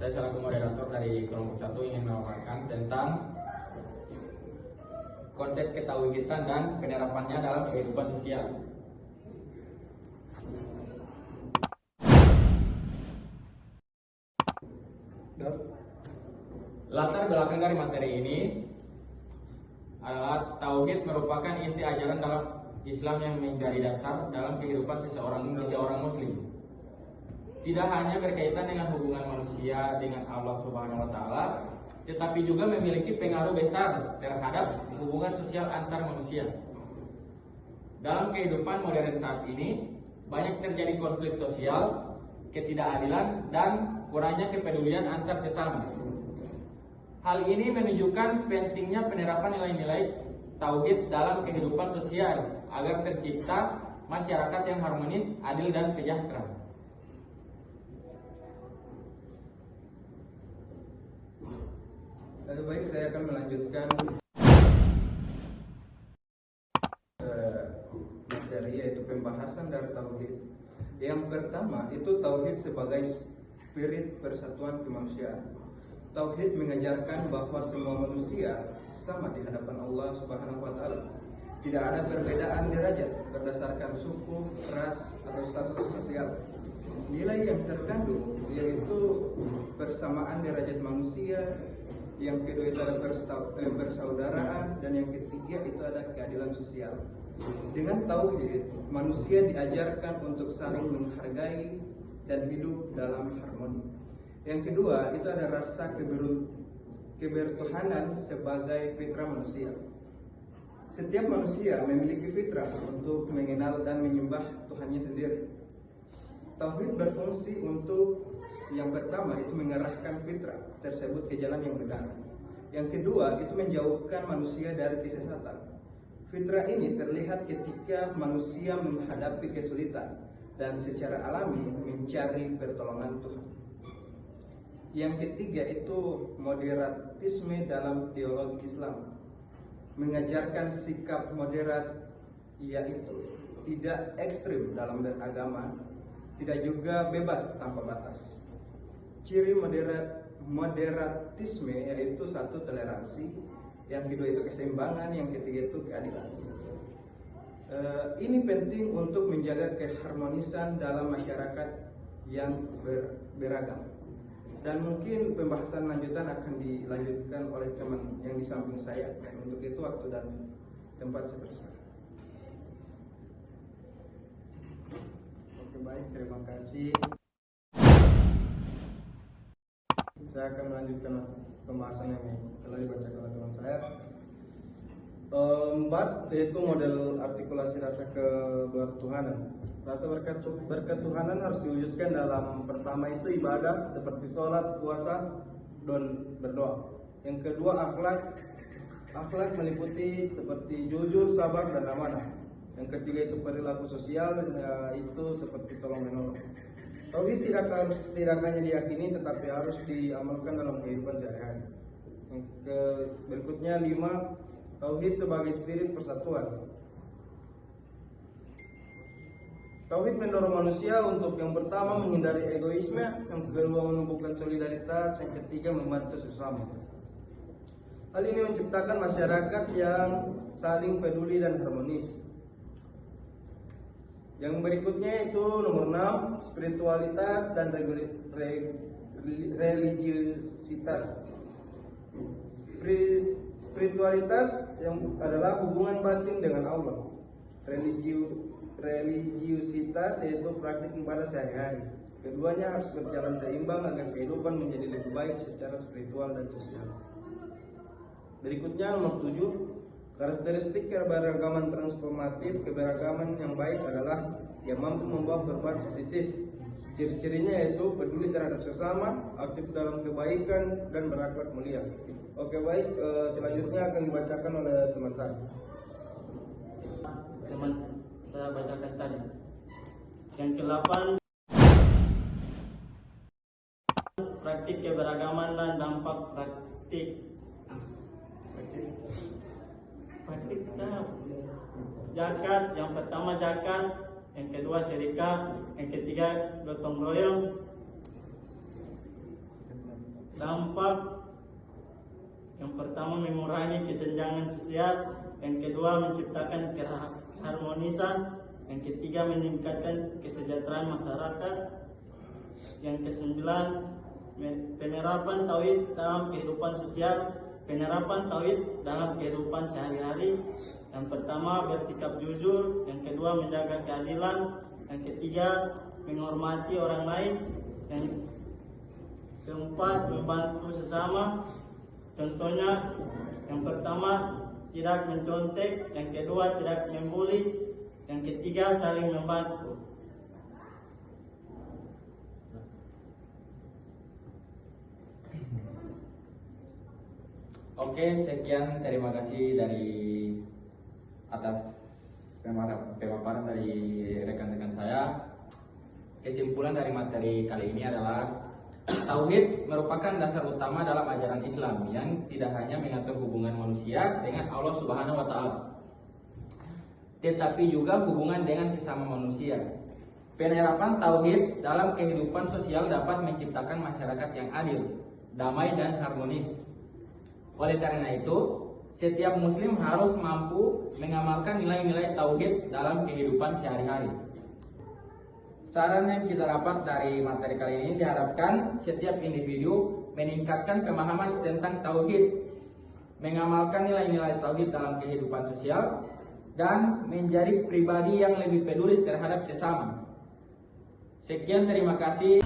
Saya selaku moderator dari kelompok 1 ingin memaparkan tentang konsep ketauhidan dan penerapannya dalam kehidupan sosial. Latar belakang dari materi ini adalah tauhid merupakan inti ajaran dalam Islam yang menjadi dasar dalam kehidupan seseorang muslim. Tidak hanya berkaitan dengan hubungan manusia dengan Allah Subhanahu wa taala, tetapi juga memiliki pengaruh besar terhadap hubungan sosial antar manusia. Dalam kehidupan modern saat ini, banyak terjadi konflik sosial, ketidakadilan, dan kurangnya kepedulian antar sesama. Hal ini menunjukkan pentingnya penerapan nilai-nilai tauhid dalam kehidupan sosial agar tercipta masyarakat yang harmonis, adil, dan sejahtera. Baik, saya akan melanjutkan materi, yaitu pembahasan dari tauhid. Yang pertama itu tauhid sebagai spirit persatuan kemanusiaan. Tauhid mengajarkan bahwa semua manusia sama di hadapan Allah Subhanahu wa taala. Tidak ada perbedaan derajat berdasarkan suku, ras, atau status sosial. Nilai yang terkandung yaitu persamaan derajat manusia, yang kedua itu ada persaudaraan, dan yang ketiga itu ada keadilan sosial. Dengan tauhid, manusia diajarkan untuk saling menghargai dan hidup dalam harmoni. Yang kedua itu ada rasa kebertuhanan sebagai fitrah manusia. Setiap manusia memiliki fitrah untuk mengenal dan menyembah Tuhannya sendiri. Tauhid berfungsi untuk yang pertama itu mengarahkan fitrah tersebut ke jalan yang benar. Yang kedua itu menjauhkan manusia dari kesesatan. Fitrah ini terlihat ketika manusia menghadapi kesulitan dan secara alami mencari pertolongan Tuhan. Yang ketiga itu moderatisme dalam teologi Islam, mengajarkan sikap moderat, yaitu tidak ekstrim dalam beragama, tidak juga bebas tanpa batas. Ciri moderatisme yaitu satu, toleransi, yang kedua itu keseimbangan, yang ketiga itu keadilan. Ini penting untuk menjaga keharmonisan dalam masyarakat yang beragam. Dan mungkin pembahasan lanjutan akan dilanjutkan oleh teman yang di samping saya. Dan untuk itu waktu dan tempat saya persilakan. Oke, baik, terima kasih. Saya akan melanjutkan pembahasan yang telah dibacakan oleh teman saya. 4 yaitu model artikulasi rasa kebertuhanan. Rasa berketuhanan harus diwujudkan dalam pertama itu ibadah seperti sholat, puasa, dan berdoa. Yang kedua akhlak meliputi seperti jujur, sabar, dan amanah. Yang ketiga itu perilaku sosial, itu seperti tolong menolong. Tauhid tidak hanya diyakini tetapi harus diamalkan dalam kehidupan sehari-hari. Berikutnya 5, tauhid sebagai spirit persatuan. Tauhid mendorong manusia untuk yang pertama menghindari egoisme, yang kedua menumbuhkan solidaritas, yang ketiga membantu sesama. Hal ini menciptakan masyarakat yang saling peduli dan harmonis. Yang berikutnya itu nomor 6, spiritualitas dan religiusitas. Spiritualitas yang adalah hubungan batin dengan Allah. Religiusitas yaitu praktik ibadah sehari-hari. Keduanya harus berjalan seimbang agar kehidupan menjadi lebih baik secara spiritual dan sosial. Berikutnya nomor 7, karakteristik keberagaman transformatif. Keberagaman yang baik adalah yang mampu membawa perubahan positif. Ciri-cirinya yaitu peduli terhadap sesama, aktif dalam kebaikan, dan berakhlak mulia. Oke, baik, selanjutnya akan dibacakan oleh teman saya. Saya bacakan tadi. Yang ke-8, praktik keberagaman dan dampak praktik. Zakat, yang pertama zakat, yang kedua sedekah, yang ketiga gotong royong, dampak yang pertama mengurangi kesenjangan sosial, yang kedua menciptakan keharmonisan, yang ketiga meningkatkan kesejahteraan masyarakat, yang kesembilan penerapan tauhid dalam kehidupan sosial, penerapan tauhid dalam kehidupan sehari-hari. Yang pertama bersikap jujur, yang kedua menjaga keadilan, yang ketiga menghormati orang lain, yang keempat membantu sesama. Contohnya, yang pertama tidak mencontek, yang kedua tidak membuli, yang ketiga saling membantu. Oke, sekian, terima kasih dari atas pemaparan dari rekan-rekan saya. Kesimpulan dari materi kali ini adalah tauhid merupakan dasar utama dalam ajaran Islam yang tidak hanya mengatur hubungan manusia dengan Allah Subhanahu wa taala, tetapi juga hubungan dengan sesama manusia. Penerapan tauhid dalam kehidupan sosial dapat menciptakan masyarakat yang adil, damai dan harmonis. Oleh karena itu, setiap muslim harus mampu mengamalkan nilai-nilai tauhid dalam kehidupan sehari-hari. Saran yang kita dapat dari materi kali ini diharapkan setiap individu meningkatkan pemahaman tentang tauhid, mengamalkan nilai-nilai tauhid dalam kehidupan sosial, dan menjadi pribadi yang lebih peduli terhadap sesama. Sekian, terima kasih.